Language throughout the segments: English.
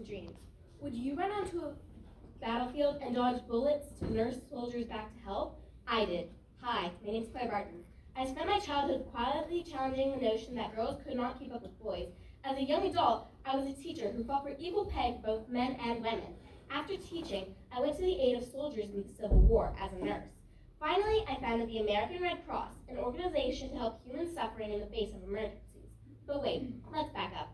dreams. Would you run onto a battlefield and dodge bullets to nurse soldiers back to help? I did. Hi, my name's Claire Barton. I spent my childhood quietly challenging the notion that girls could not keep up with boys. As a young adult, I was a teacher who fought for equal pay for both men and women. After teaching, I went to the aid of soldiers in the Civil War as a nurse. Finally, I founded the American Red Cross, an organization to help humans suffering in the face of emergencies. But wait, let's back up.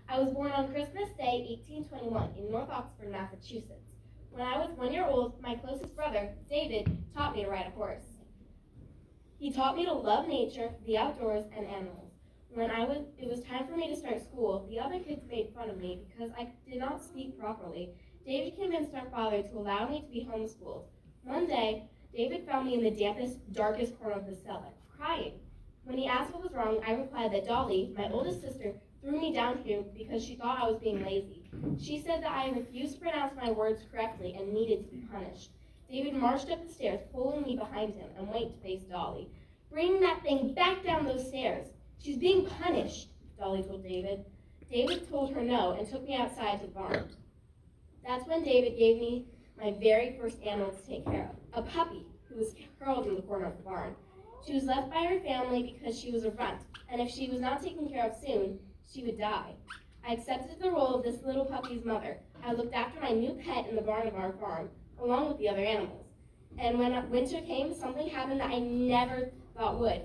I was born on Christmas Day, 1821, in North Oxford, Massachusetts. When I was 1 year old, my closest brother, David, taught me to ride a horse. He taught me to love nature, the outdoors, and animals. When it was time for me to start school, the other kids made fun of me because I did not speak properly. David convinced our father to allow me to be homeschooled. One day, David found me in the dampest, darkest corner of the cellar, crying. When he asked what was wrong, I replied that Dolly, my oldest sister, threw me down here because she thought I was being lazy. She said that I refused to pronounce my words correctly and needed to be punished. David marched up the stairs, pulling me behind him, and went to face Dolly. Bring that thing back down those stairs. She's being punished, Dolly told David. David told her no and took me outside to the barn. That's when David gave me my very first animal to take care of, a puppy who was curled in the corner of the barn. She was left by her family because she was a runt, and if she was not taken care of soon, she would die. I accepted the role of this little puppy's mother. I looked after my new pet in the barn of our farm, along with the other animals. And when winter came, something happened that I never thought would.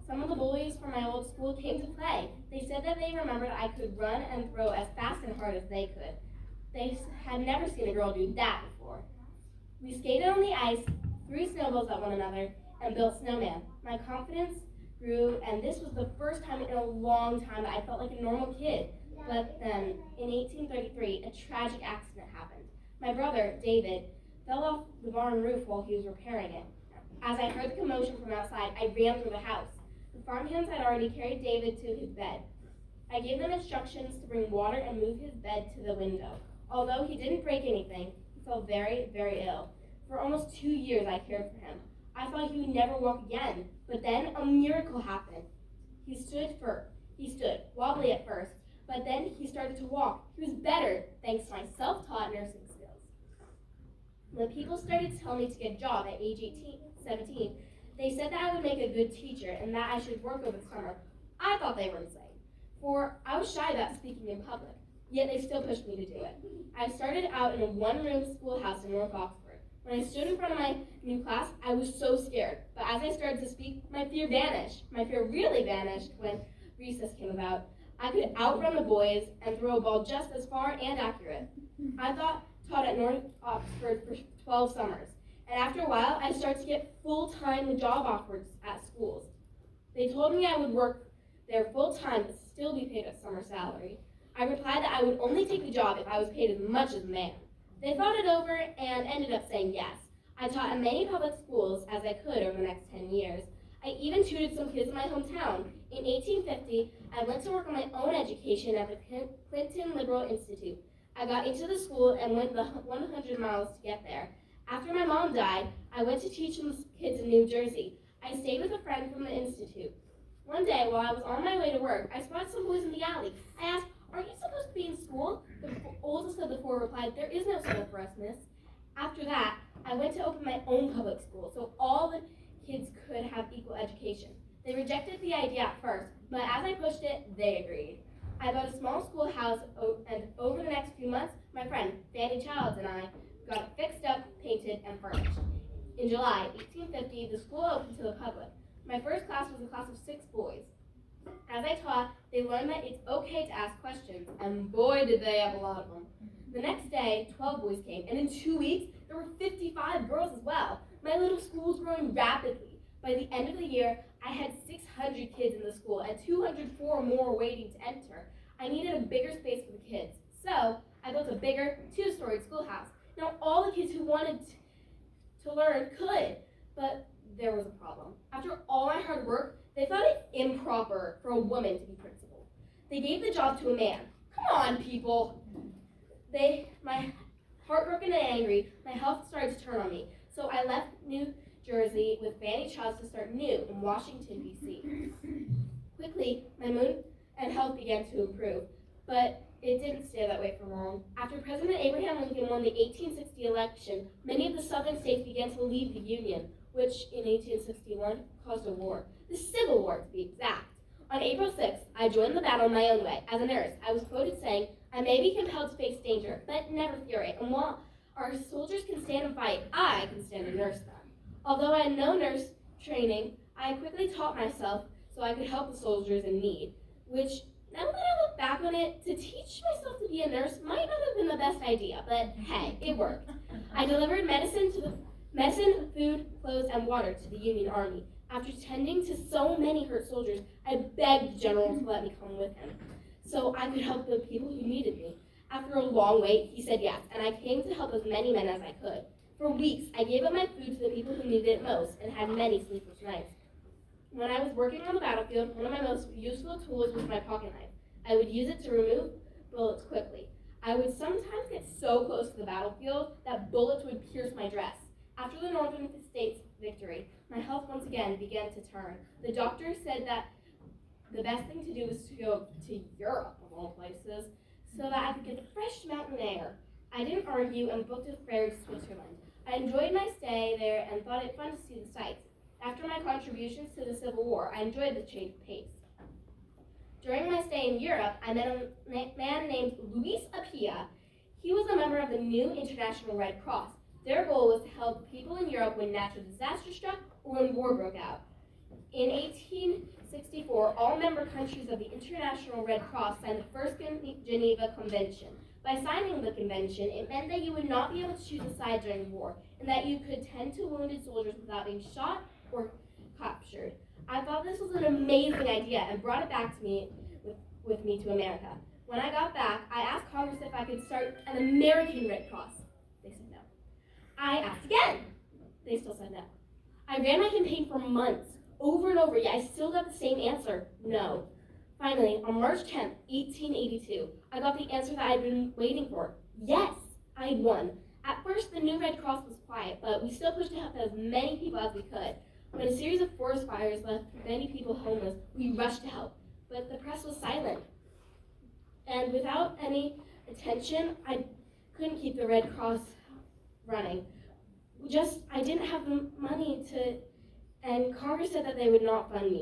Some of the bullies from my old school came to play. They said that they remembered I could run and throw as fast and hard as they could. They had never seen a girl do that before. We skated on the ice, threw snowballs at one another, and built snowmen. My confidence grew, and this was the first time in a long time that I felt like a normal kid. But then, in 1833, a tragic accident happened. My brother, David, fell off the barn roof while he was repairing it. As I heard the commotion from outside, I ran through the house. The farmhands had already carried David to his bed. I gave them instructions to bring water and move his bed to the window. Although he didn't break anything, he felt very, very ill. For almost 2 years, I cared for him. I thought he would never walk again, but then a miracle happened. He stood, wobbly at first, but then he started to walk. He was better, thanks to my self-taught nursing skills. When people started to tell me to get a job at age 17, they said that I would make a good teacher and that I should work over the summer. I thought they were insane, for I was shy about speaking in public, yet they still pushed me to do it. I started out in a one-room schoolhouse in North Oxford. When I stood in front of my new class, I was so scared, but as I started to speak, my fear vanished. My fear really vanished when recess came about. I could outrun the boys and throw a ball just as far and accurate. I taught at North Oxford for 12 summers, and after a while, I started to get full-time job offers at schools. They told me I would work there full-time but still be paid a summer salary. I replied that I would only take the job if I was paid as much as a man. They thought it over and ended up saying yes. I taught at many public schools as I could over the next 10 years. I even tutored some kids in my hometown. In 1850, I went to work on my own education at the Clinton Liberal Institute. I got into the school and went the 100 miles to get there. After my mom died, I went to teach some kids in New Jersey. I stayed with a friend from the institute. One day, while I was on my way to work, I spotted some boys in the alley. I asked, "Aren't you supposed to be in school?" The oldest of the four replied, "There is no school for us, miss." After that, I went to open my own public school so all the kids could have equal education. They rejected the idea at first, but as I pushed it, they agreed. I bought a small schoolhouse, and over the next few months, my friend Fanny Childs and I got it fixed up, painted, and furnished. In July 1850, the school opened to the public. My first class was a class of 6 boys. As I taught, they learned that it's okay to ask questions, and boy did they have a lot of them. The next day, 12 boys came, and in 2 weeks, there were 55 girls as well. My little school was growing rapidly. By the end of the year, I had 600 kids in the school and 204 more waiting to enter. I needed a bigger space for the kids, so I built a bigger 2-story schoolhouse. Now, all the kids who wanted to learn could, but there was a problem. After all my hard work, they thought it improper for a woman to be principal. They gave the job to a man. Come on, people. My heartbroken and angry, my health started to turn on me. So I left New Jersey with Fanny Childs to start new in Washington, D.C. Quickly, my mood and health began to improve, but It didn't stay that way for long. After President Abraham Lincoln won the 1860 election, many of the southern states began to leave the Union, which in 1861 caused a war. The Civil War, to be exact. On April 6th, I joined the battle my own way. As a nurse, I was quoted saying, "I may be compelled to face danger, but never fear it. And while our soldiers can stand and fight, I can stand and nurse them." Although I had no nurse training, I quickly taught myself so I could help the soldiers in need, which, now that I look back on it, to teach myself to be a nurse might not have been the best idea, but hey, it worked. I delivered medicine, food, clothes, and water to the Union Army. After tending to so many hurt soldiers, I begged the general to let me come with him so I could help the people who needed me. After a long wait, he said yes, and I came to help as many men as I could. For weeks, I gave up my food to the people who needed it most and had many sleepless nights. When I was working on the battlefield, one of my most useful tools was my pocket knife. I would use it to remove bullets quickly. I would sometimes get so close to the battlefield that bullets would pierce my dress. After the Northern States victory, my health once again began to turn. The doctor said that the best thing to do was to go to Europe, of all places, so that I could get the fresh mountain air. I didn't argue and booked a ferry to Switzerland. I enjoyed my stay there and thought it fun to see the sights. After my contributions to the Civil War, I enjoyed the change of pace. During my stay in Europe, I met a man named Luis Apia. He was a member of the new International Red Cross. Their goal was to help people in Europe when natural disaster struck or when war broke out. In 1864, all member countries of the International Red Cross signed the First Geneva Convention. By signing the convention, it meant that you would not be able to choose a side during war, and that you could tend to wounded soldiers without being shot or captured. I thought this was an amazing idea and brought it back to me with me to America. When I got back, I asked Congress if I could start an American Red Cross. They said no. I asked again. They still said no. I ran my campaign for months, over and over, yet I still got the same answer, no. Finally, on March 10th, 1882, I got the answer that I'd been waiting for. Yes, I'd won. At first, the new Red Cross was quiet, but we still pushed to help as many people as we could. When a series of forest fires left many people homeless, we rushed to help, but the press was silent. And without any attention, I couldn't keep the Red Cross running. I didn't have the money to, and Congress said that they would not fund me.